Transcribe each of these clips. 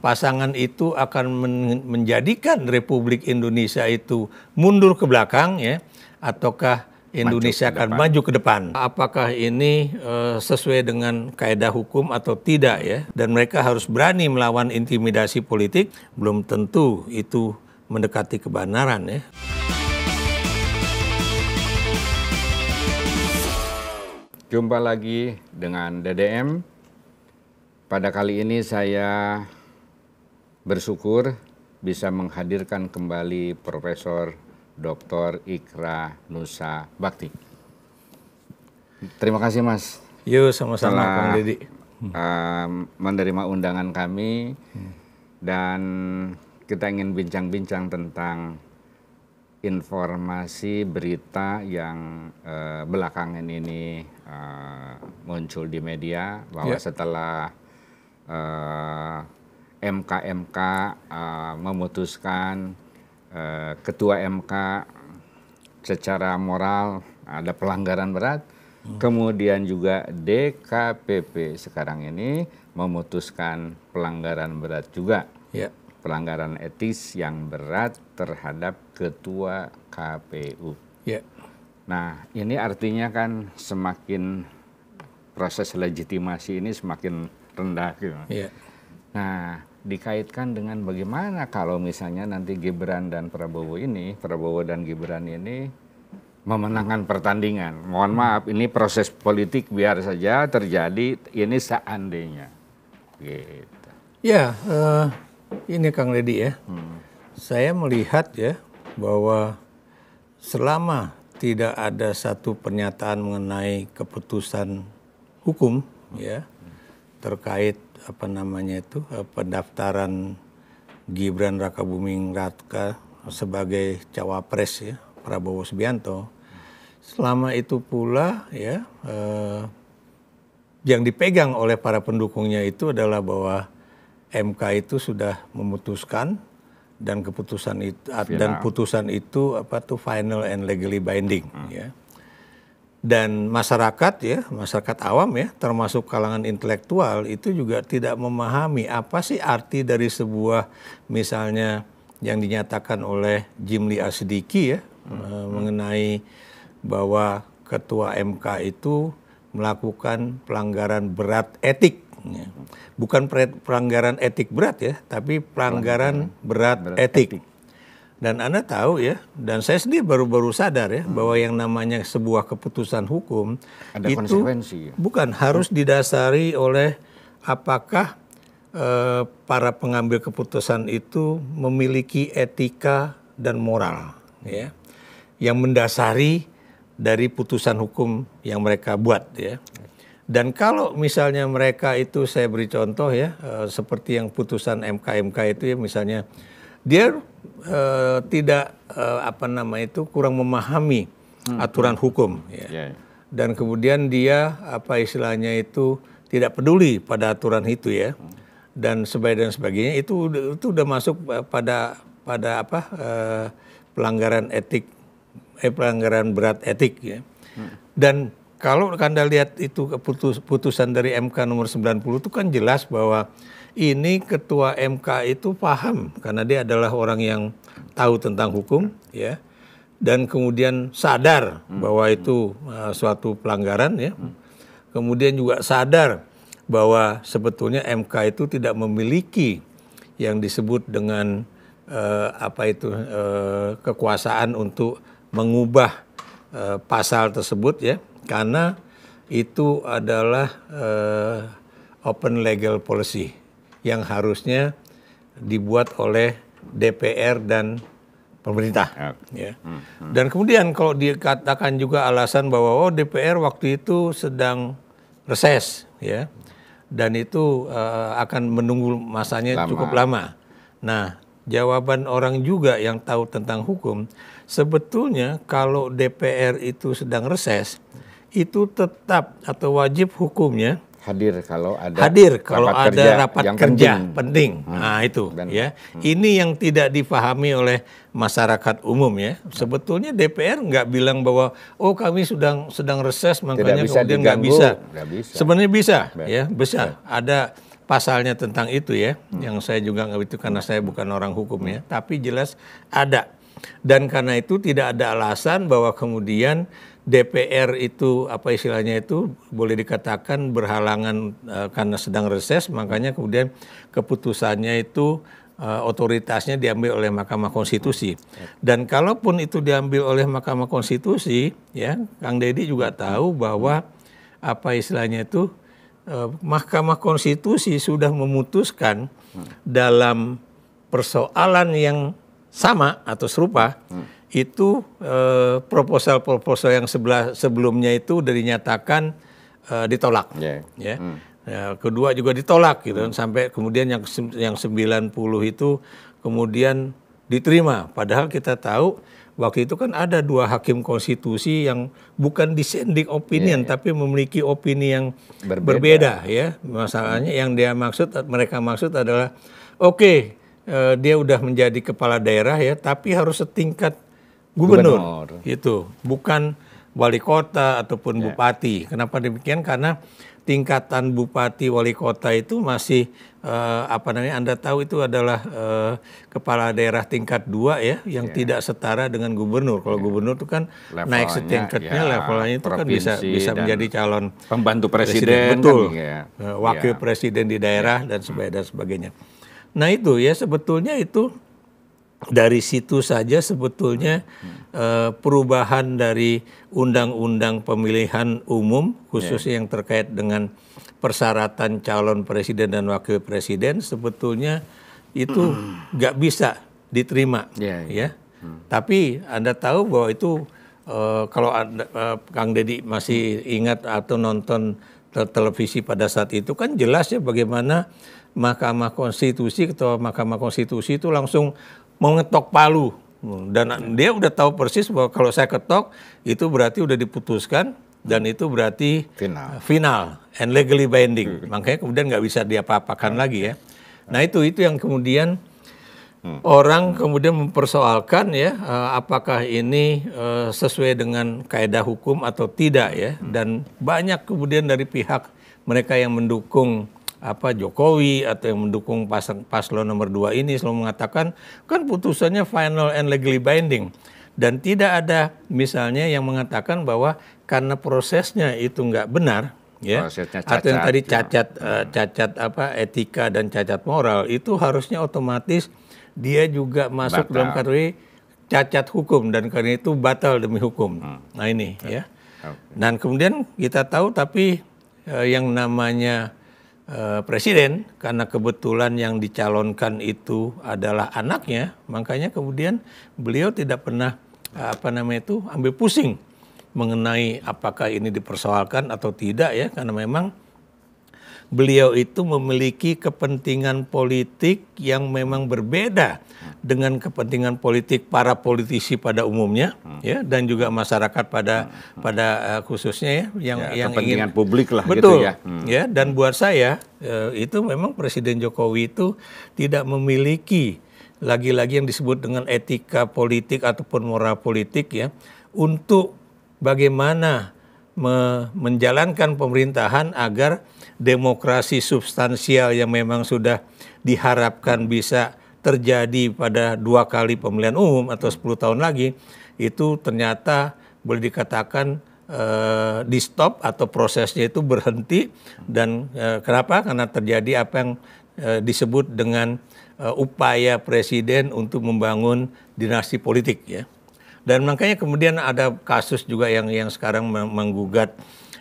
pasangan itu akan menjadikan Republik Indonesia itu mundur ke belakang ya, ataukah Indonesia akan maju ke depan? Apakah ini sesuai dengan kaedah hukum atau tidak ya? Dan mereka harus berani melawan intimidasi politik, belum tentu itu mendekati kebenaran ya. Jumpa lagi dengan DDM. Pada kali ini saya bersyukur bisa menghadirkan kembali Profesor Dr. Ikra Nusa Bakti. Terima kasih Mas. Yuk sama-sama Kang Deddy. Menerima undangan kami dan kita ingin bincang-bincang tentang informasi berita yang belakangan ini muncul di media bahwa setelah MK memutuskan Ketua MK secara moral ada pelanggaran berat, kemudian juga DKPP sekarang ini memutuskan pelanggaran berat juga, pelanggaran etis yang berat terhadap Ketua KPU. Nah, ini artinya kan semakin proses legitimasi ini semakin rendah gitu. Nah, dikaitkan dengan bagaimana kalau misalnya nanti Gibran dan Prabowo dan Gibran ini memenangkan pertandingan. Mohon maaf, ini proses politik biar saja terjadi, ini seandainya. Gitu. Ya, ini Kang Deddy ya. Saya melihat ya bahwa selama tidak ada satu pernyataan mengenai keputusan hukum ya terkait pendaftaran Gibran Rakabuming Raka sebagai cawapres ya Prabowo Subianto. Selama itu pula ya yang dipegang oleh para pendukungnya itu adalah bahwa MK itu sudah memutuskan dan keputusan itu dan putusan itu final and legally binding ya. Dan masyarakat awam ya, termasuk kalangan intelektual itu juga tidak memahami apa sih arti dari sebuah misalnya yang dinyatakan oleh Jimli Asidiki ya mengenai bahwa Ketua MK itu melakukan pelanggaran berat etik. Ya. Bukan pelanggaran etik berat ya, tapi pelanggaran berat etik. Dan Anda tahu ya, dan saya sendiri baru-baru sadar ya bahwa yang namanya sebuah keputusan hukum ada itu konsekuensi. Bukan harus didasari oleh apakah para pengambil keputusan itu memiliki etika dan moral ya, yang mendasari dari putusan hukum yang mereka buat ya. Dan kalau misalnya mereka itu, saya beri contoh ya, seperti yang putusan MK itu ya, misalnya dia tidak kurang memahami aturan hukum ya. Dan kemudian dia istilahnya itu tidak peduli pada aturan itu ya. Dan sebagainya itu udah masuk pada pelanggaran etik, pelanggaran berat etik ya. Dan kalau Anda lihat itu putusan dari MK nomor 90 itu kan jelas bahwa ini Ketua MK itu paham karena dia adalah orang yang tahu tentang hukum ya, dan kemudian sadar bahwa itu suatu pelanggaran ya. Kemudian juga sadar bahwa sebetulnya MK itu tidak memiliki yang disebut dengan kekuasaan untuk mengubah pasal tersebut ya. Karena itu adalah open legal policy yang harusnya dibuat oleh DPR dan pemerintah. Ya. Dan kemudian kalau dikatakan juga alasan bahwa DPR waktu itu sedang reses, ya, dan itu akan menunggu masanya cukup lama. Nah, jawaban orang juga yang tahu tentang hukum, sebetulnya kalau DPR itu sedang reses, itu tetap atau wajib hukumnya hadir kalau ada rapat kerja penting. Nah itu ya. Ini yang tidak dipahami oleh masyarakat umum ya. Sebetulnya DPR nggak bilang bahwa kami sedang reses makanya kemudian nggak bisa. Sebenarnya bisa ya, bisa. Ada pasalnya tentang itu ya, yang saya juga nggak itu karena saya bukan orang hukum ya, tapi jelas ada. Dan karena itu tidak ada alasan bahwa kemudian DPR itu apa istilahnya itu boleh dikatakan berhalangan karena sedang reses, makanya kemudian keputusannya itu otoritasnya diambil oleh Mahkamah Konstitusi. Dan kalaupun itu diambil oleh Mahkamah Konstitusi, ya Kang Deddy juga tahu bahwa apa istilahnya itu Mahkamah Konstitusi sudah memutuskan dalam persoalan yang sama atau serupa itu proposal-proposal yang sebelumnya itu udah dinyatakan ditolak. Ya. Ya, kedua juga ditolak gitu sampai kemudian yang 90 itu kemudian diterima. Padahal kita tahu waktu itu kan ada 2 hakim konstitusi yang bukan dissenting opinion tapi memiliki opini yang berbeda ya. Masalahnya yang mereka maksud adalah dia udah menjadi kepala daerah ya, tapi harus setingkat gubernur. Itu bukan wali kota ataupun bupati. Kenapa demikian? Karena tingkatan bupati wali kota itu masih Anda tahu itu adalah kepala daerah tingkat 2 ya, yang tidak setara dengan gubernur. Kalau gubernur itu kan levelnya, naik setingkatnya, levelnya itu kan bisa menjadi calon pembantu presiden, betul, wakil presiden di daerah dan sebagainya. Nah itu ya sebetulnya itu dari situ saja sebetulnya perubahan dari undang-undang pemilihan umum khususnya yang terkait dengan persyaratan calon presiden dan wakil presiden sebetulnya itu nggak bisa diterima ya. Tapi Anda tahu bahwa itu kalau Kang Deddy masih ingat atau nonton televisi pada saat itu kan jelas ya bagaimana Mahkamah Konstitusi, ketua Mahkamah Konstitusi itu langsung mengetok palu dan dia udah tahu persis bahwa kalau saya ketok itu berarti udah diputuskan dan itu berarti final and legally binding. Makanya kemudian nggak bisa diapa-apakan lagi ya. Nah itu yang kemudian orang kemudian mempersoalkan ya apakah ini sesuai dengan kaedah hukum atau tidak ya. Dan banyak kemudian dari pihak mereka yang mendukung Jokowi atau yang mendukung paslon nomor 2 ini selalu mengatakan kan putusannya final and legally binding dan tidak ada misalnya yang mengatakan bahwa karena prosesnya itu nggak benar ya atau yang tadi cacat etika dan cacat moral itu harusnya otomatis dia juga masuk dalam kategori cacat hukum dan karena itu batal demi hukum. Nah ini ya. Dan kemudian kita tahu tapi yang namanya presiden karena kebetulan yang dicalonkan itu adalah anaknya, makanya kemudian beliau tidak pernah ambil pusing mengenai apakah ini dipersoalkan atau tidak ya, karena memang beliau itu memiliki kepentingan politik yang memang berbeda dengan kepentingan politik para politisi pada umumnya ya dan juga masyarakat pada khususnya ya yang kepentingan ingin publik lah betul gitu ya dan buat saya itu memang Presiden Jokowi itu tidak memiliki lagi-lagi yang disebut dengan etika politik ataupun moral politik ya untuk bagaimana menjalankan pemerintahan agar demokrasi substansial yang memang sudah diharapkan bisa terjadi pada 2 kali pemilihan umum atau 10 tahun lagi itu ternyata boleh dikatakan di stop atau prosesnya itu berhenti dan kenapa? Karena terjadi apa yang disebut dengan upaya presiden untuk membangun dinasti politik ya. Dan makanya kemudian ada kasus juga yang sekarang menggugat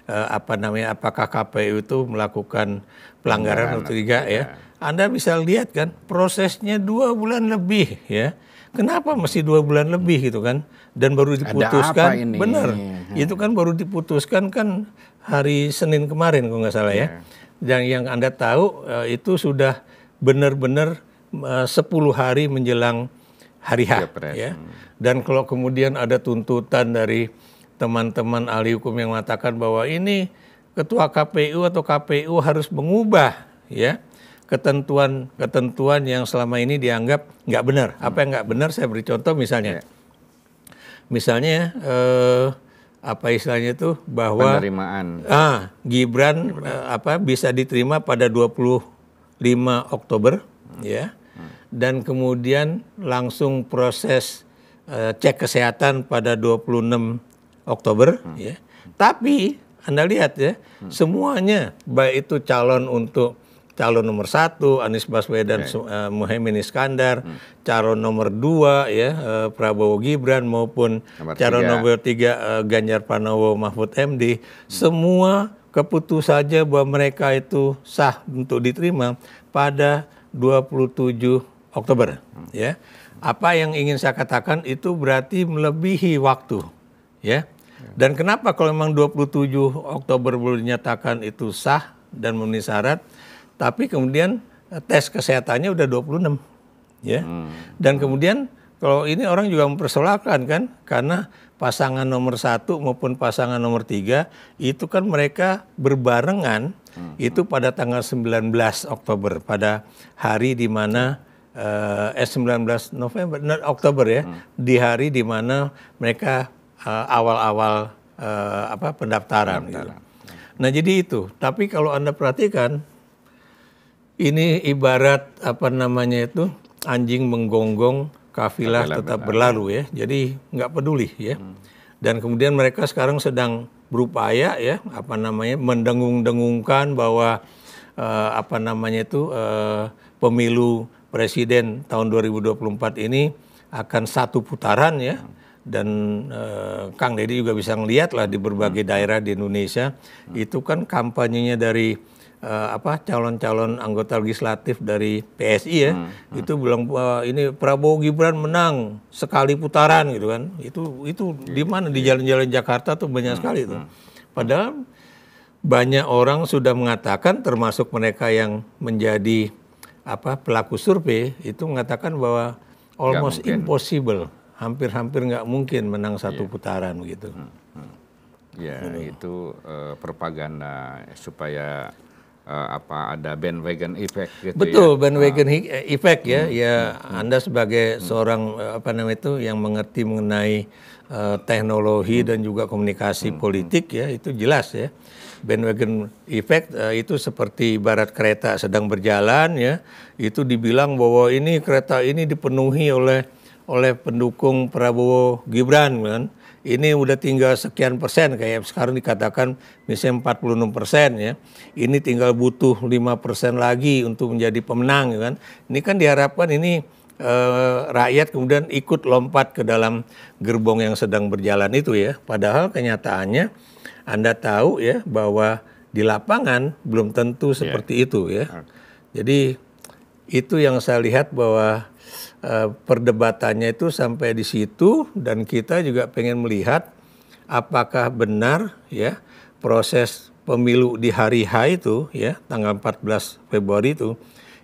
apakah KPU itu melakukan pelanggaran atau tidak ya. Anda bisa lihat kan prosesnya 2 bulan lebih ya. Kenapa masih 2 bulan lebih gitu kan? Dan baru diputuskan, benar. Itu kan baru diputuskan kan hari Senin kemarin kalau nggak salah ya. Dan yang Anda tahu itu sudah benar-benar 10 hari menjelang hari H ya. Dan kalau kemudian ada tuntutan dari teman-teman ahli hukum yang mengatakan bahwa ini ketua KPU atau KPU harus mengubah ya ketentuan yang selama ini dianggap nggak benar. Apa yang nggak benar saya beri contoh misalnya. Misalnya istilahnya itu bahwa penerimaan Gibran bisa diterima pada 20 5 Oktober ya. Dan kemudian langsung proses cek kesehatan pada 26 Oktober ya. Tapi Anda lihat ya, semuanya baik itu calon nomor 1 Anies Baswedan, Muhaimin Iskandar, calon nomor 2 ya Prabowo Gibran maupun calon nomor 3 Ganjar Pranowo Mahfud MD, semua keputusan saja bahwa mereka itu sah untuk diterima pada 27 Oktober ya. Apa yang ingin saya katakan itu berarti melebihi waktu ya. Dan kenapa kalau memang 27 Oktober belum dinyatakan itu sah dan memenuhi syarat, tapi kemudian tes kesehatannya udah 26 ya. Dan kemudian kalau ini orang juga mempersoalkan kan, karena pasangan nomor 1 maupun pasangan nomor 3 itu kan mereka berbarengan itu pada tanggal 19 Oktober, pada hari di mana 19 Oktober ya, di hari di mana mereka awal-awal pendaftaran. Gitu. Nah jadi itu. Tapi kalau Anda perhatikan, ini ibarat anjing menggonggong, kafilah tetap berlalu ya. Jadi nggak peduli ya. Dan kemudian mereka sekarang sedang berupaya ya, mendengung-dengungkan bahwa pemilu presiden tahun 2024 ini akan 1 putaran ya. Dan Kang Deddy juga bisa ngelihat lah di berbagai daerah di Indonesia itu kan kampanyenya dari calon-calon anggota legislatif dari PSI ya, itu bilang ini Prabowo Gibran menang sekali putaran gitu kan. Itu di mana, di jalan-jalan Jakarta tuh banyak sekali itu. Padahal banyak orang sudah mengatakan, termasuk mereka yang menjadi pelaku survei itu mengatakan bahwa almost impossible. Hampir-hampir nggak mungkin menang 1 putaran gitu. Ya, itu propaganda supaya ada bandwagon effect gitu. Betul, bandwagon effect ya. Ya, Anda sebagai seorang yang mengerti mengenai teknologi dan juga komunikasi politik ya, itu jelas ya. Bandwagon effect itu seperti ibarat kereta sedang berjalan ya. Itu dibilang bahwa ini kereta ini dipenuhi oleh pendukung Prabowo Gibran kan. Ini udah tinggal sekian persen, kayak sekarang dikatakan misalnya 46% ya. Ini tinggal butuh 5% lagi untuk menjadi pemenang kan. Ini kan diharapkan ini rakyat kemudian ikut lompat ke dalam gerbong yang sedang berjalan itu ya. Padahal kenyataannya Anda tahu ya bahwa di lapangan belum tentu seperti itu ya. Jadi itu yang saya lihat bahwa perdebatannya itu sampai di situ, dan kita juga pengen melihat apakah benar ya proses pemilu di hari H itu ya tanggal 14 Februari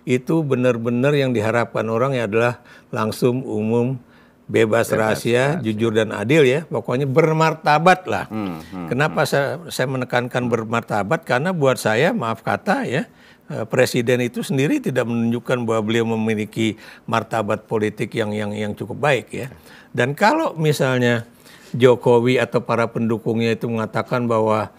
itu benar-benar yang diharapkan orang ya adalah langsung, umum, bebas rahasia, jujur dan adil ya, pokoknya bermartabat lah. Kenapa saya menekankan bermartabat? Karena buat saya, maaf kata ya, presiden itu sendiri tidak menunjukkan bahwa beliau memiliki martabat politik yang cukup baik ya. Dan kalau misalnya Jokowi atau para pendukungnya itu mengatakan bahwa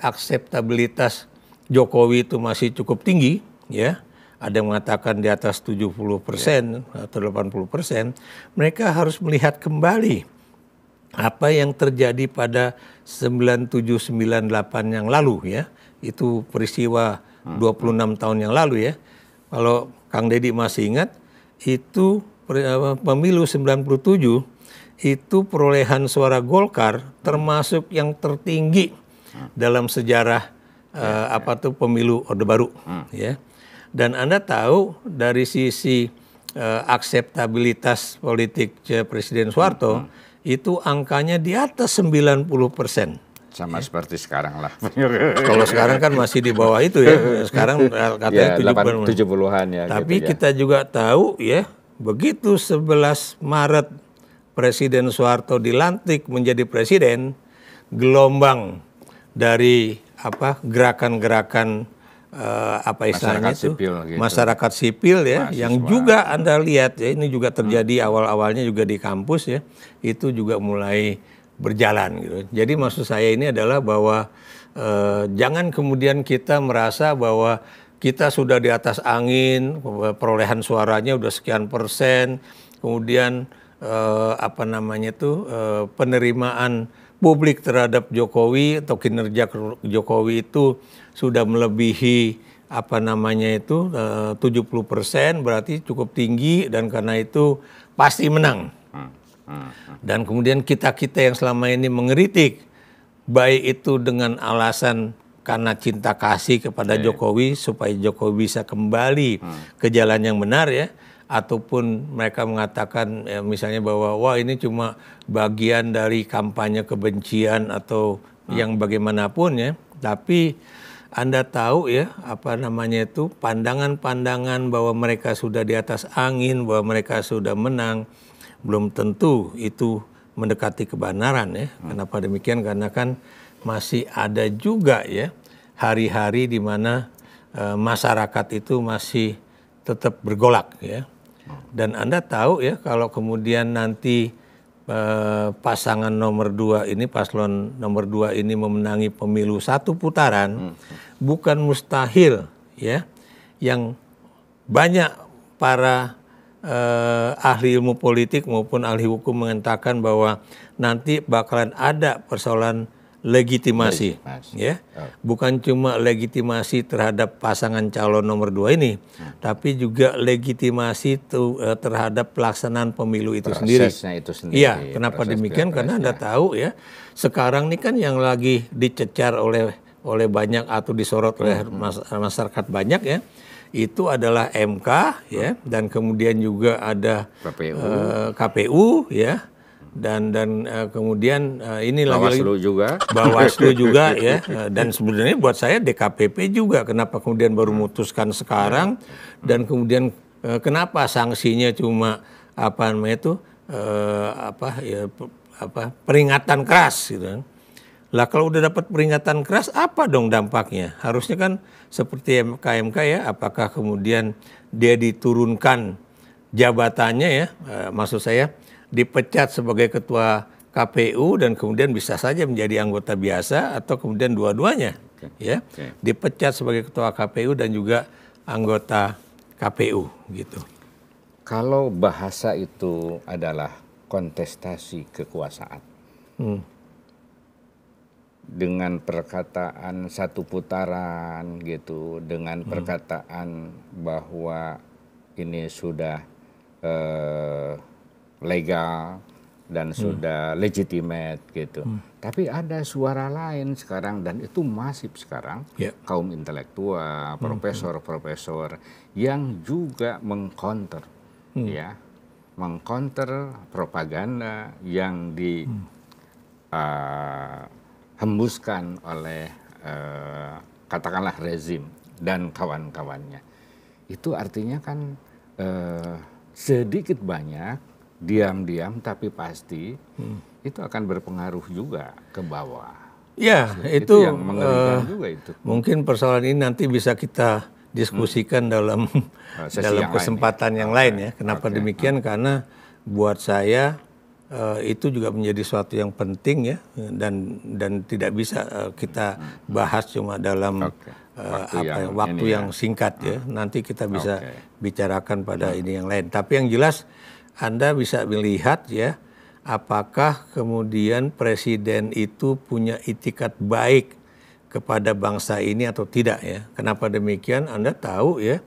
akseptabilitas Jokowi itu masih cukup tinggi ya, ada yang mengatakan di atas 70% atau 80%, mereka harus melihat kembali apa yang terjadi pada 97-98 yang lalu ya. Itu peristiwa 26 tahun yang lalu ya. Kalau Kang Deddy masih ingat, itu pemilu 97 itu perolehan suara Golkar termasuk yang tertinggi dalam sejarah pemilu Orde Baru ya. Dan Anda tahu dari sisi akseptabilitas politik Presiden Soeharto itu angkanya di atas 90%. Sama seperti sekarang lah. Kalau sekarang kan masih di bawah itu ya. Sekarang katanya 70-an ya. Tapi gitu, kita juga tahu ya, begitu 11 Maret Presiden Soeharto dilantik menjadi presiden, gelombang dari gerakan-gerakan istilahnya itu masyarakat sipil ya, mahasiswa, yang juga Anda lihat ya, ini juga terjadi awal-awalnya juga di kampus ya, itu juga mulai berjalan gitu. Jadi maksud saya ini adalah bahwa jangan kemudian kita merasa bahwa kita sudah di atas angin, perolehan suaranya udah sekian persen, kemudian penerimaan publik terhadap Jokowi atau kinerja Jokowi itu sudah melebihi 70%, berarti cukup tinggi dan karena itu pasti menang. Dan kemudian kita-kita yang selama ini mengkritik, baik itu dengan alasan karena cinta kasih kepada Jokowi supaya Jokowi bisa kembali ke jalan yang benar ya, ataupun mereka mengatakan misalnya bahwa wah ini cuma bagian dari kampanye kebencian atau yang bagaimanapun ya. Tapi Anda tahu ya pandangan-pandangan bahwa mereka sudah di atas angin, bahwa mereka sudah menang, belum tentu itu mendekati kebenaran ya. Kenapa demikian? Karena kan masih ada juga ya hari-hari di mana masyarakat itu masih tetap bergolak ya. Dan Anda tahu ya kalau kemudian nanti pasangan nomor 2 ini, paslon nomor 2 ini memenangi pemilu 1 putaran, bukan mustahil ya yang banyak para ahli ilmu politik maupun ahli hukum mengatakan bahwa nanti bakalan ada persoalan legitimasi. Ya, bukan cuma legitimasi terhadap pasangan calon nomor 2 ini, tapi juga legitimasi terhadap pelaksanaan pemilu itu sendiri. Iya, kenapa demikian? Karena Anda tahu ya, sekarang ini kan yang lagi dicecar oleh banyak atau disorot oleh masyarakat banyak ya, itu adalah MK ya, dan kemudian juga ada KPU ya. Dan kemudian ini Bawaslu juga. Bawaslu juga ya, dan sebenarnya buat saya DKPP juga. Kenapa kemudian baru memutuskan sekarang, dan kemudian kenapa sanksinya cuma peringatan keras gitu. Lah kalau udah dapat peringatan keras apa dong dampaknya? Harusnya kan seperti MK ya, apakah kemudian dia diturunkan jabatannya ya, maksud saya dipecat sebagai ketua KPU dan kemudian bisa saja menjadi anggota biasa, atau kemudian dua-duanya ya, dipecat sebagai ketua KPU dan juga anggota KPU gitu. Kalau bahasa itu adalah kontestasi kekuasaan, dengan perkataan 1 putaran gitu, dengan perkataan bahwa ini sudah legal dan sudah legitimate gitu. Tapi ada suara lain sekarang, dan itu masif sekarang, kaum intelektual, profesor-profesor yang juga mengcounter ya, mengcounter propaganda yang dihembuskan oleh katakanlah rezim dan kawan-kawannya. Itu artinya kan sedikit banyak, diam-diam tapi pasti itu akan berpengaruh juga ke bawah. Ya, itu yang mengerikan juga itu. Mungkin persoalan ini nanti bisa kita diskusikan dalam kesempatan yang lain ya. Kenapa demikian? Karena buat saya itu juga menjadi suatu yang penting ya, dan tidak bisa kita bahas cuma dalam waktu yang singkat ya. Nanti kita bisa bicarakan pada ini yang lain. Tapi yang jelas Anda bisa melihat ya, apakah kemudian presiden itu punya itikat baik kepada bangsa ini atau tidak ya. Kenapa demikian? Anda tahu ya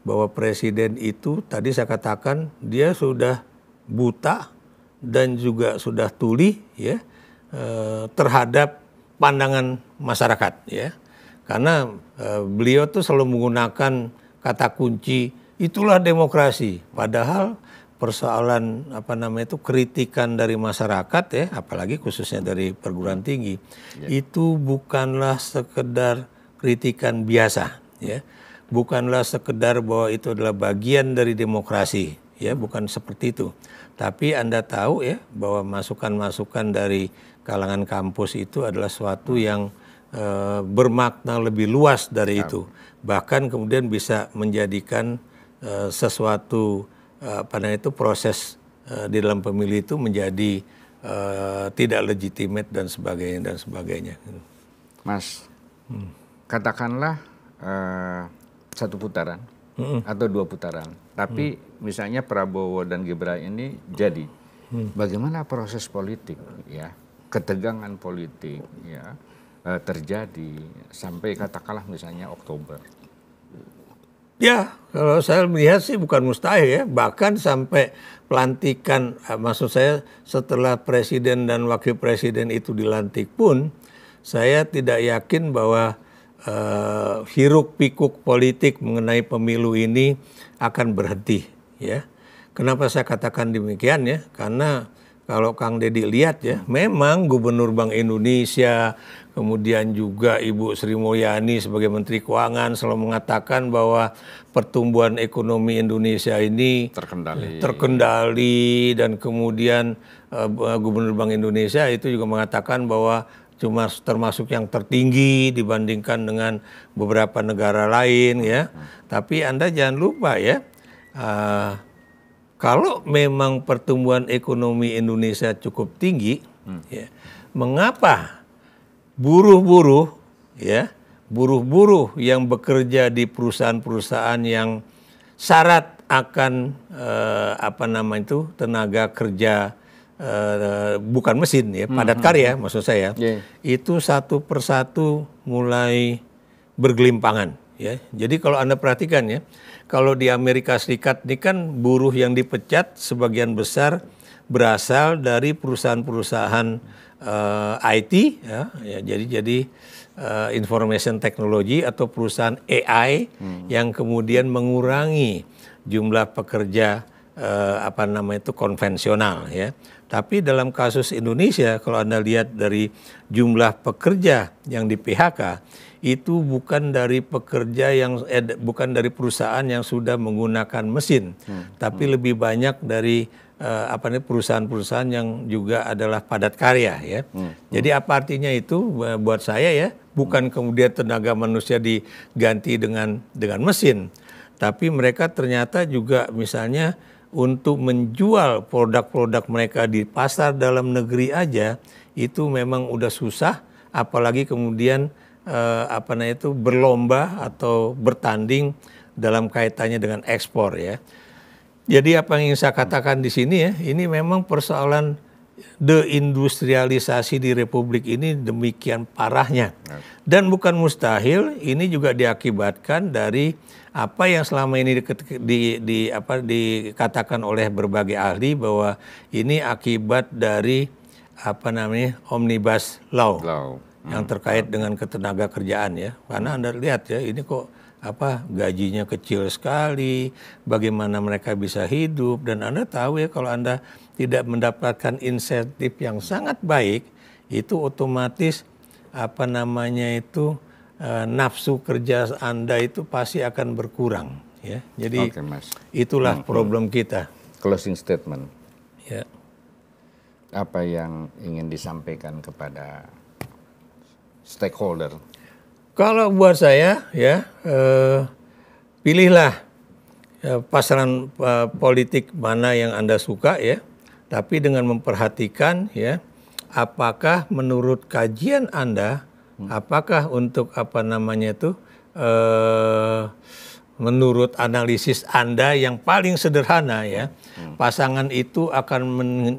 bahwa presiden itu tadi saya katakan dia sudah buta dan juga sudah tuli ya terhadap pandangan masyarakat ya. Karena beliau tuh selalu menggunakan kata kunci itulah demokrasi, padahal persoalan kritikan dari masyarakat ya, apalagi khususnya dari perguruan tinggi, itu bukanlah sekedar kritikan biasa ya, bukanlah sekedar bahwa itu adalah bagian dari demokrasi ya, bukan seperti itu. Tapi Anda tahu ya bahwa masukan-masukan dari kalangan kampus itu adalah suatu yang bermakna lebih luas dari itu, bahkan kemudian bisa menjadikan sesuatu proses di dalam pemilu itu menjadi tidak legitimate dan sebagainya. Mas, katakanlah 1 putaran atau 2 putaran. Tapi misalnya Prabowo dan Gibran ini jadi, bagaimana proses politik, ya, ketegangan politik, ya, terjadi sampai katakanlah misalnya Oktober. Ya, kalau saya melihat sih bukan mustahil ya. Bahkan sampai pelantikan, maksud saya setelah presiden dan wakil presiden itu dilantik pun, saya tidak yakin bahwa hiruk pikuk politik mengenai pemilu ini akan berhenti. Ya, kenapa saya katakan demikian ya? Karena kalau Kang Deddy lihat ya, memang Gubernur Bank Indonesia, kemudian juga Ibu Sri Mulyani sebagai Menteri Keuangan selalu mengatakan bahwa pertumbuhan ekonomi Indonesia ini terkendali dan kemudian Gubernur Bank Indonesia itu juga mengatakan bahwa cuma termasuk yang tertinggi dibandingkan dengan beberapa negara lain ya. Tapi Anda jangan lupa ya, kalau memang pertumbuhan ekonomi Indonesia cukup tinggi, ya, mengapa buruh-buruh yang bekerja di perusahaan-perusahaan yang syarat akan tenaga kerja bukan mesin ya, padat karya maksud saya, itu satu persatu mulai bergelimpangan ya. Jadi kalau Anda perhatikan ya, kalau di Amerika Serikat ini kan buruh yang dipecat sebagian besar berasal dari perusahaan-perusahaan IT ya, jadi information technology atau perusahaan AI yang kemudian mengurangi jumlah pekerja konvensional ya. Tapi dalam kasus Indonesia kalau Anda lihat dari jumlah pekerja yang di PHK itu bukan dari pekerja yang bukan dari perusahaan yang sudah menggunakan mesin, tapi lebih banyak dari perusahaan-perusahaan yang juga adalah padat karya ya. Jadi apa artinya itu buat saya ya? Bukan kemudian tenaga manusia diganti dengan mesin, tapi mereka ternyata juga misalnya untuk menjual produk-produk mereka di pasar dalam negeri aja itu memang udah susah, apalagi kemudian berlomba atau bertanding dalam kaitannya dengan ekspor ya. Jadi apa yang ingin saya katakan di sini ya, ini memang persoalan deindustrialisasi di Republik ini demikian parahnya. Dan bukan mustahil ini juga diakibatkan dari apa yang selama ini dikatakan oleh berbagai ahli bahwa ini akibat dari Omnibus Law. Yang terkait dengan ketenaga kerjaan ya. Karena Anda lihat ya, ini kok gajinya kecil sekali, bagaimana mereka bisa hidup, dan Anda tahu ya kalau Anda tidak mendapatkan insentif yang sangat baik, itu otomatis nafsu kerja Anda itu pasti akan berkurang ya. Jadi itulah problem kita. Closing statement. Ya. Apa yang ingin disampaikan kepada stakeholder? Kalau buat saya ya, pilihlah pasaran politik mana yang Anda suka ya, tapi dengan memperhatikan ya, apakah menurut kajian Anda, apakah untuk menurut analisis Anda yang paling sederhana ya, pasangan itu akan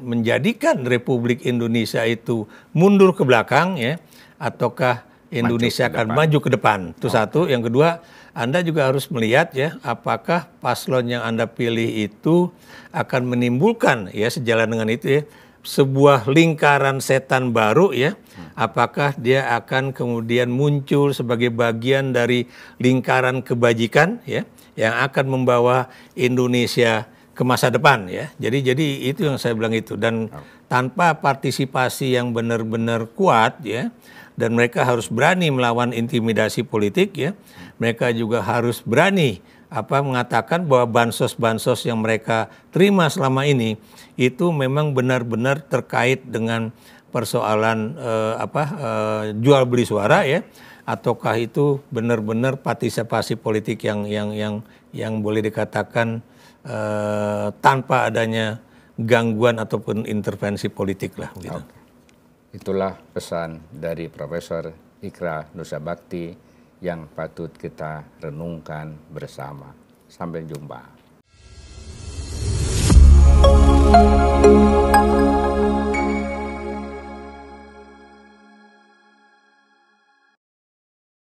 menjadikan Republik Indonesia itu mundur ke belakang ya, ataukah Indonesia akan maju ke depan. Itu satu. Yang kedua, Anda juga harus melihat ya, apakah paslon yang Anda pilih itu akan menimbulkan ya, sejalan dengan itu ya, sebuah lingkaran setan baru ya. Apakah dia akan kemudian muncul sebagai bagian dari lingkaran kebajikan ya, yang akan membawa Indonesia ke masa depan ya. Jadi itu yang saya bilang itu. Dan tanpa partisipasi yang benar-benar kuat ya, dan mereka harus berani melawan intimidasi politik ya. Mereka juga harus berani mengatakan bahwa bansos-bansos yang mereka terima selama ini itu memang benar-benar terkait dengan persoalan jual beli suara ya, ataukah itu benar-benar partisipasi politik yang boleh dikatakan tanpa adanya gangguan ataupun intervensi politik lah gitu. Itulah pesan dari Profesor Ikra Nusa Bakti yang patut kita renungkan bersama. Sampai jumpa.